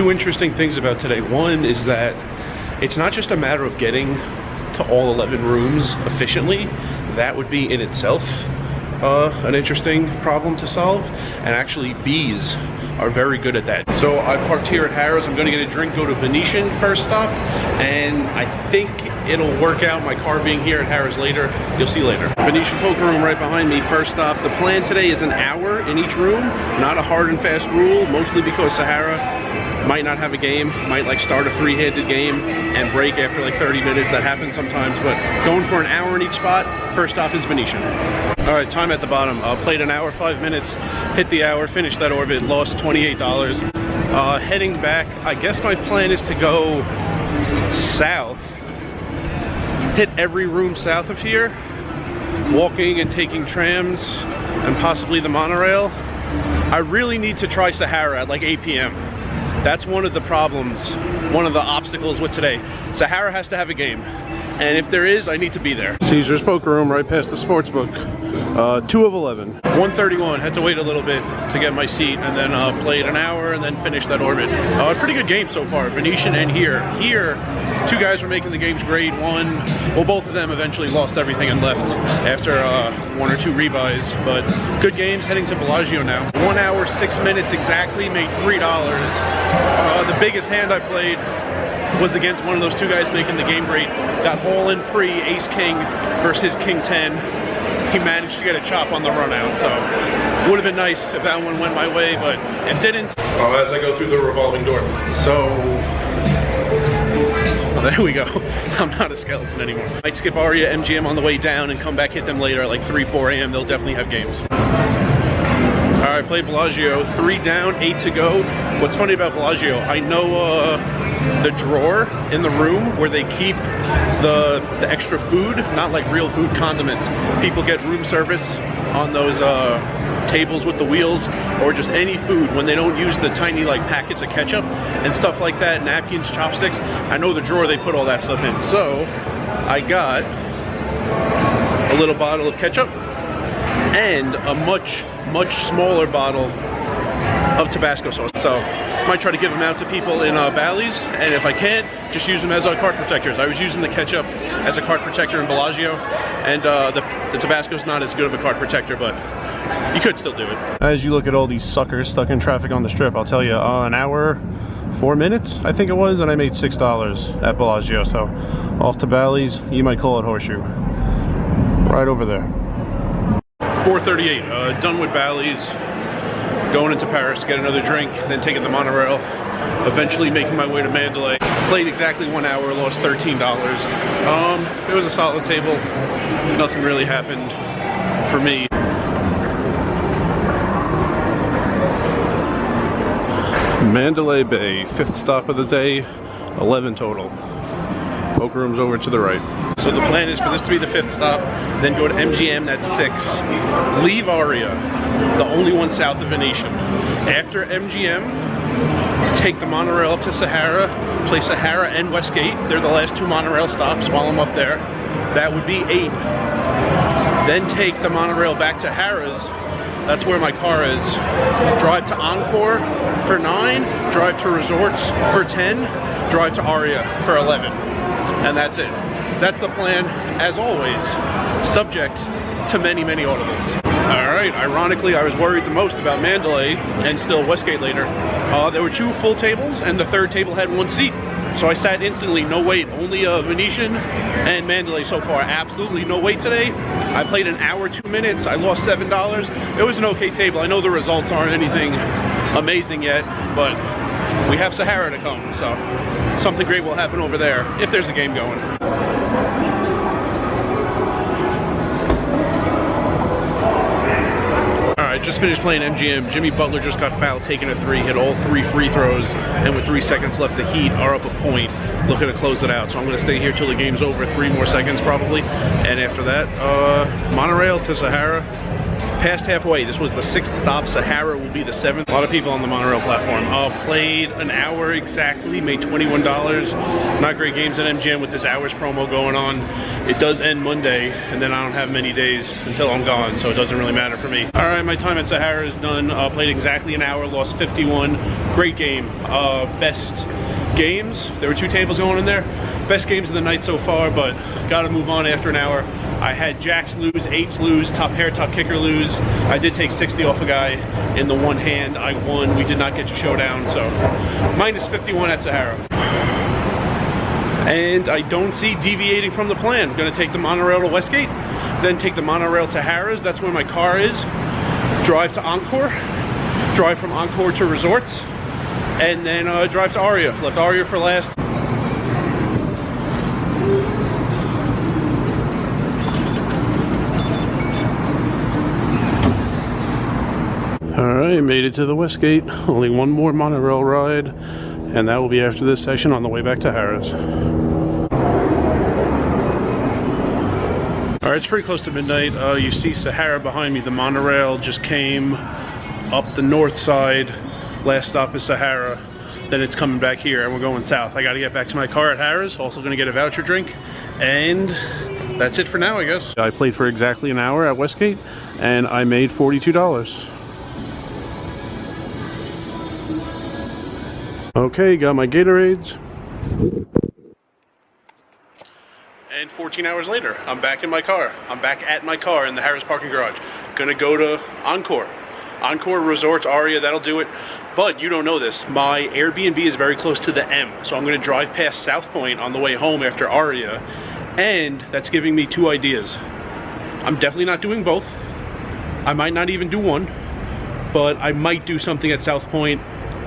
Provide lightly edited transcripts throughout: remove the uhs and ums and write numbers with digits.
two interesting things about today. One is that it's not just a matter of getting to all 11 rooms efficiently. That would be in itself an interesting problem to solve, and actually bees are very good at that. So I parked here at Harrah's. I'm gonna get a drink, go to Venetian first stop, and I think it'll work out, my car being here at Harrah's later. You'll see later. Venetian poker room right behind me, first stop. The plan today is an hour in each room, not a hard and fast rule, mostly because Sahara might not have a game, might like start a three-handed game and break after like 30 minutes. That happens sometimes, but going for an hour in each spot. First stop is Venetian. All right, time at the bottom. Played an hour, 5 minutes, hit the hour, finished that orbit, lost $28. Heading back, I guess my plan is to go south, hit every room south of here, walking and taking trams and possibly the monorail. I really need to try Sahara at like 8 p.m. That's one of the problems, one of the obstacles with today. Sahara has to have a game, and if there is, I need to be there. Caesar's poker room right past the sports book. 2 of 11. 131, had to wait a little bit to get my seat, and then played an hour and then finished that orbit. Pretty good game so far, Venetian and here. Here, two guys were making the games great. Both of them eventually lost everything and left after 1 or 2 rebuys, but good games. Heading to Bellagio now. 1 hour, 6 minutes exactly, made $3. The biggest hand I played was against one of those two guys making the game great. Got all in pre, ace king versus king 10. He managed to get a chop on the run out, so would have been nice if that one went my way, but it didn't. As I go through the revolving door. So, well, there we go. I'm not a skeleton anymore. Might skip Aria, MGM on the way down and come back, hit them later at like 3, 4 a.m. They'll definitely have games. All right, play Bellagio, 3 down, 8 to go. What's funny about Bellagio, I know the drawer in the room where they keep the extra food, not like real food, condiments. People get room service on those tables with the wheels, or just any food when they don't use the tiny like packets of ketchup and stuff like that, napkins, chopsticks. I know the drawer they put all that stuff in. So I got a little bottle of ketchup and a much smaller bottle of Tabasco sauce. So might try to give them out to people in Bally's, and if I can't, just use them as card protectors. I was using the ketchup as a card protector in Bellagio, and the Tabasco's not as good of a card protector, but you could still do it. As you look at all these suckers stuck in traffic on the strip, I'll tell you, an hour, 4 minutes, I think it was, and I made $6 at Bellagio. So off to Bally's, you might call it Horseshoe. Right over there. 4:38, done with Bally's. Going into Paris, get another drink, then taking the monorail, eventually making my way to Mandalay. Played exactly 1 hour, lost $13. It was a solid table. Nothing really happened for me. Mandalay Bay, 5th stop of the day, 11 total. Poker room's over to the right. So the plan is for this to be the 5th stop, then go to MGM, that's 6. Leave Aria, the only one south of Venetian. After MGM, take the monorail up to Sahara, play Sahara and Westgate. They're the last 2 monorail stops while I'm up there. That would be 8. Then take the monorail back to Harrah's. That's where my car is. Drive to Encore for 9, drive to Resorts for 10, drive to Aria for 11. And that's it. That's the plan, as always, subject to many audibles. All right, ironically, I was worried the most about Mandalay and still Westgate later. There were 2 full tables, and the 3rd table had 1 seat. So I sat instantly, no wait, only Venetian and Mandalay so far. Absolutely no wait today. I played an hour, 2 minutes, I lost $7. It was an okay table. I know the results aren't anything amazing yet, but we have Sahara to come, so something great will happen over there if there's a game going. Alright, just finished playing MGM. Jimmy Butler just got fouled, taking a 3, hit all 3 free throws, and with 3 seconds left, the Heat are up a point, looking to close it out. So I'm going to stay here till the game's over, 3 more seconds probably, and after that, monorail to Sahara, Past halfway. This was the 6th stop. Sahara will be the 7th. A lot of people on the monorail platform. Played an hour exactly, made $21. Not great games at MGM with this hours promo going on. It does end Monday, and then I don't have many days until I'm gone, so it doesn't really matter for me. All right, my time at Sahara is done. Played exactly an hour, lost 51. Great game. Best games. There were 2 tables going in there. Best games of the night so far, but gotta move on after an hour. I had jacks lose, 8s lose, top pair, top kicker lose. I did take 60 off a guy in the one hand. I won. We did not get to showdown, so minus 51 at Sahara. And I don't see deviating from the plan. I'm gonna take the monorail to Westgate, then take the monorail to Harrah's. That's where my car is. Drive to Encore, drive from Encore to Resorts, and then drive to Aria. Left Aria for last. Alright, made it to the Westgate. Only one more monorail ride, and that will be after this session on the way back to Harrah's. Alright, it's pretty close to midnight. You see Sahara behind me. The monorail just came up the north side. Last stop is Sahara. Then it's coming back here, and we're going south. I gotta get back to my car at Harrah's. Also gonna get a voucher drink, and that's it for now, I guess. I played for exactly an hour at Westgate, and I made $42. Okay, got my Gatorades. And 14 hours later, I'm back in my car. I'm back at my car in the Harrah's parking garage. Gonna go to Encore. Encore Resorts, Aria, that'll do it. But you don't know this, my Airbnb is very close to the M. So I'm gonna drive past South Point on the way home after Aria. And that's giving me 2 ideas. I'm definitely not doing both. I might not even do one. But I might do something at South Point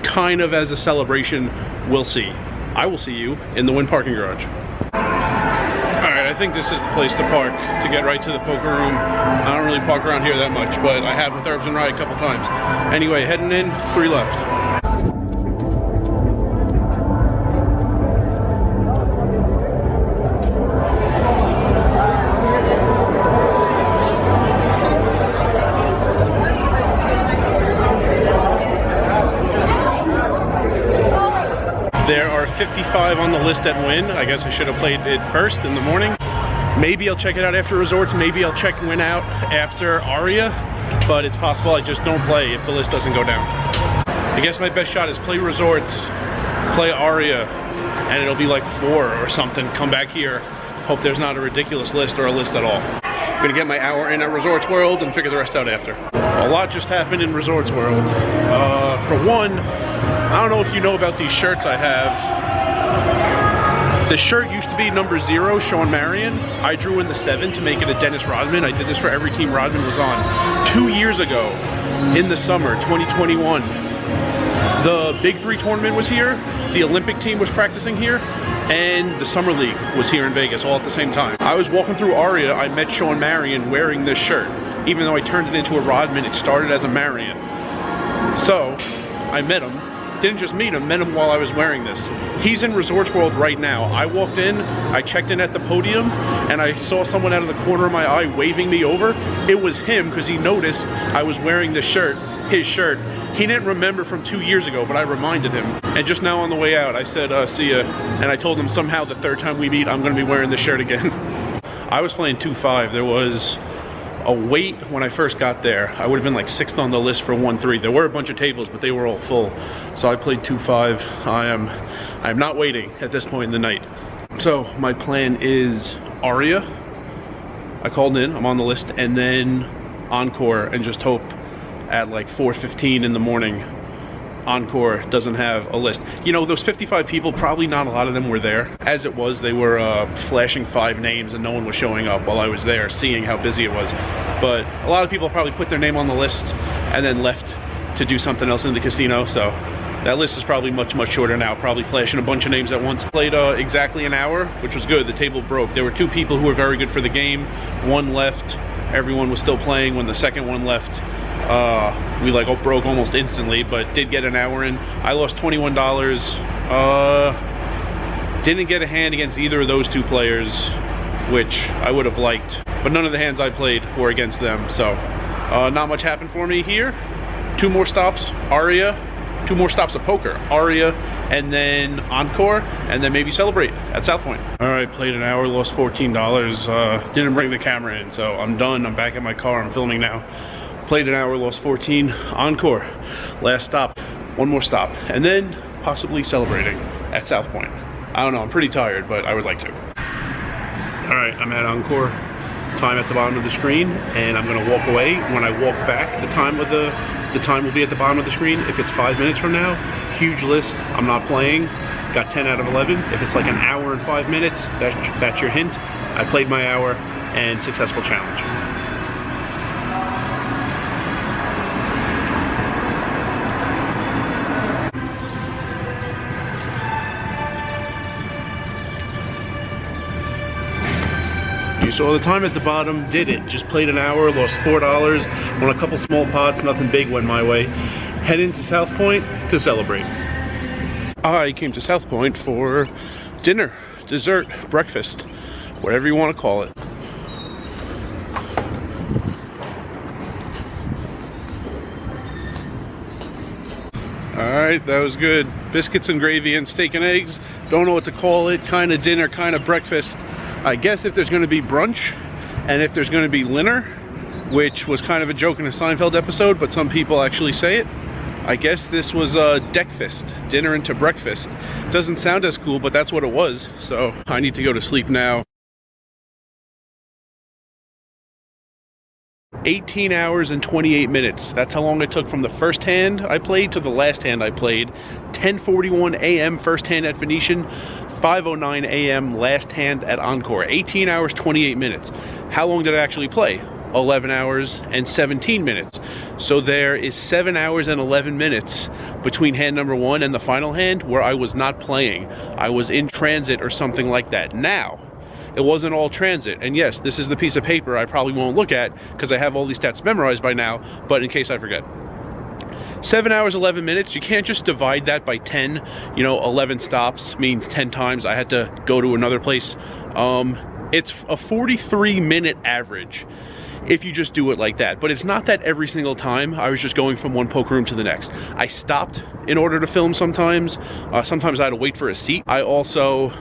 kind of as a celebration. We'll see. I will see you in the Wynn parking garage. Alright, I think this is the place to park to get right to the poker room. I don't really park around here that much, but I have with Herbs and Rye a couple times. Anyway, heading in, 3 left. There are 55 on the list at Wynn. I guess I should have played it first in the morning. Maybe I'll check it out after Resorts. Maybe I'll check Wynn out after Aria. But it's possible I just don't play if the list doesn't go down. I guess my best shot is play Resorts, play Aria, and it'll be like 4 or something. Come back here. Hope there's not a ridiculous list or a list at all. I'm gonna get my hour in at Resorts World and figure the rest out after. A lot just happened in Resorts World. For one, I don't know if you know about these shirts I have. The shirt used to be number 0, Sean Marion. I drew in the 7 to make it a Dennis Rodman. I did this for every team Rodman was on. 2 years ago, in the summer, 2021, the Big 3 tournament was here, the Olympic team was practicing here, and the Summer League was here in Vegas all at the same time. I was walking through Aria, I met Sean Marion wearing this shirt. Even though I turned it into a Rodman, it started as a Marion. So, I met him. Didn't just meet him, met him while I was wearing this. He's in Resorts World right now. I walked in, I checked in at the podium, and I saw someone out of the corner of my eye waving me over. It was him, because he noticed I was wearing this shirt, his shirt. He didn't remember from 2 years ago, but I reminded him. And just now on the way out, I said, see ya. And I told him somehow the 3rd time we meet, I'm gonna be wearing this shirt again. I was playing 2-5. There was a wait when I first got there. I would have been like 6th on the list for 1-3. There were a bunch of tables, but they were all full. So I played 2-5. I am not waiting at this point in the night. So my plan is Aria. I called in, I'm on the list, and then Encore, and just hope at like 4:15 in the morning Encore doesn't have a list. You know, those 55 people, probably not a lot of them were there. As it was, they were flashing 5 names and no one was showing up while I was there, seeing how busy it was. But a lot of people probably put their name on the list and then left to do something else in the casino. So that list is probably much shorter now, probably flashing a bunch of names at once. Played exactly an hour, which was good. The table broke. There were 2 people who were very good for the game. 1 left. Everyone was still playing when the second one left. We like broke almost instantly, but did get an hour in. I lost $21. Didn't get a hand against either of those 2 players, which I would have liked, but none of the hands I played were against them, so Not much happened for me here. 2 more stops, Aria. 2 more stops of poker, Aria, and then Encore, and then maybe celebrate at South Point. All right, played an hour, lost $14. Didn't bring the camera in, so I'm done. I'm back in my car. I'm filming now. Played an hour, lost 14. Encore, last stop. 1 more stop, and then possibly celebrating at South Point. I don't know. I'm pretty tired, but I would like to. All right, I'm at Encore. Time at the bottom of the screen, and I'm gonna walk away. When I walk back, the time will be at the bottom of the screen. If it's 5 minutes from now, huge list, I'm not playing. Got 10 out of 11. If it's like an hour and 5 minutes, that's your hint. I played my hour and successful challenge. You saw the time at the bottom, did it. Just played an hour, lost $4, won a couple small pots, nothing big went my way. Head into South Point to celebrate. I came to South Point for dinner, dessert, breakfast, whatever you want to call it. Alright, that was good. Biscuits and gravy and steak and eggs. Don't know what to call it. Kind of dinner, kind of breakfast. I guess if there's going to be brunch, and if there's going to be dinner, which was kind of a joke in a Seinfeld episode, but some people actually say it, I guess this was a deckfast, dinner into breakfast. Doesn't sound as cool, but that's what it was, so I need to go to sleep now. 18 hours and 28 minutes. That's how long it took from the first hand I played to the last hand I played. 10:41 a.m. first hand at Venetian, 5:09 a.m. last hand at Encore. 18 hours, 28 minutes. How long did I actually play? 11 hours and 17 minutes. So there is 7 hours and 11 minutes between hand number 1 and the final hand where I was not playing. I was in transit or something like that. Now, it wasn't all transit, and yes, this is the piece of paper I probably won't look at because I have all these stats memorized by now, but in case I forget. 7 hours, 11 minutes, you can't just divide that by 10, you know, 11 stops means 10 times I had to go to another place. It's a 43-minute average if you just do it like that, but it's not that every single time I was just going from one poker room to the next. I stopped in order to film sometimes. Sometimes I had to wait for a seat. I also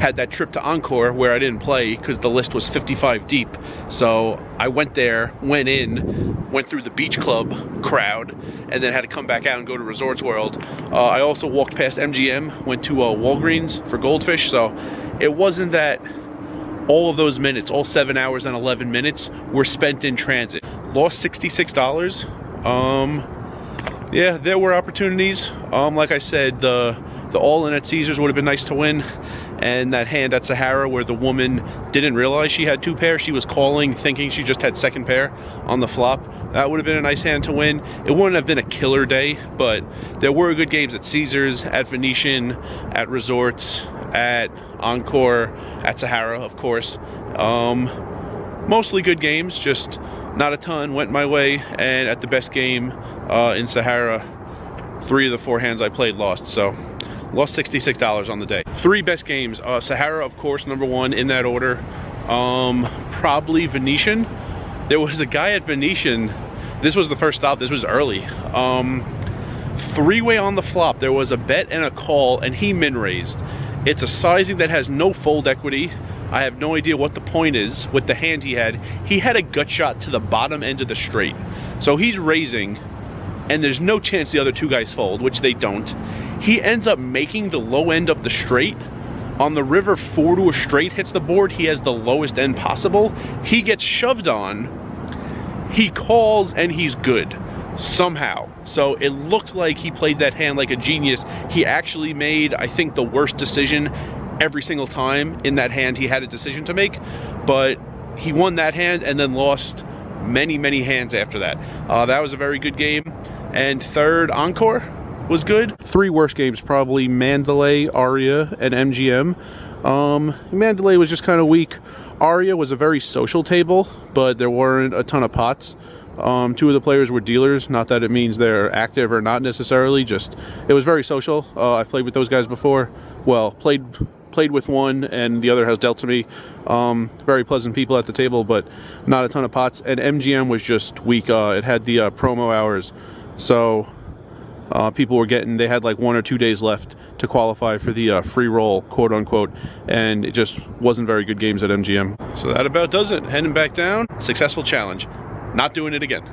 had that trip to Encore where I didn't play because the list was 55 deep. So I went there, went in, went through the beach club crowd, and then had to come back out and go to Resorts World. I also walked past MGM, went to Walgreens for Goldfish, so it wasn't that all of those minutes, all 7 hours and 11 minutes were spent in transit. Lost $66. Yeah, there were opportunities. Like I said, the all-in at Caesars would have been nice to win, and that hand at Sahara where the woman didn't realize she had 2 pairs, she was calling thinking she just had second pair on the flop. That would have been a nice hand to win. It wouldn't have been a killer day, but there were good games at Caesars, at Venetian, at Resorts, at Encore, at Sahara, of course. Mostly good games, just not a ton went my way, and at the best game in Sahara, 3 of the 4 hands I played lost, so lost $66 on the day. 3 best games, Sahara, of course, number 1 in that order. Probably Venetian. There was a guy at Venetian, this was the first stop, this was early. 3-way on the flop, there was a bet and a call, and he min-raised. It's a sizing that has no fold equity. I have no idea what the point is with the hand he had. He had a gut shot to the bottom end of the straight. So he's raising, and there's no chance the other 2 guys fold, which they don't. He ends up making the low end of the straight. On the river, 4 to a straight hits the board. He has the lowest end possible. He gets shoved on. He calls, and he's good. Somehow. So it looked like he played that hand like a genius. He actually made, I think, the worst decision every single time in that hand he had a decision to make, but he won that hand and then lost many hands after that. That was a very good game. And third, Encore was good. 3 worst games, probably Mandalay, Aria, and MGM. Mandalay was just kind of weak. Aria was a very social table, but there weren't a ton of pots. 2 of the players were dealers, not that it means they're active or not necessarily, just it was very social. I've played with those guys before. Well, played played with one, and the other has dealt to me. Very pleasant people at the table, but not a ton of pots. And MGM was just weak. It had the promo hours, so people were getting, they had like 1 or 2 days left to qualify for the free roll, quote unquote, and it just wasn't very good games at MGM. So that about does it. Heading back down. Successful challenge. Not doing it again.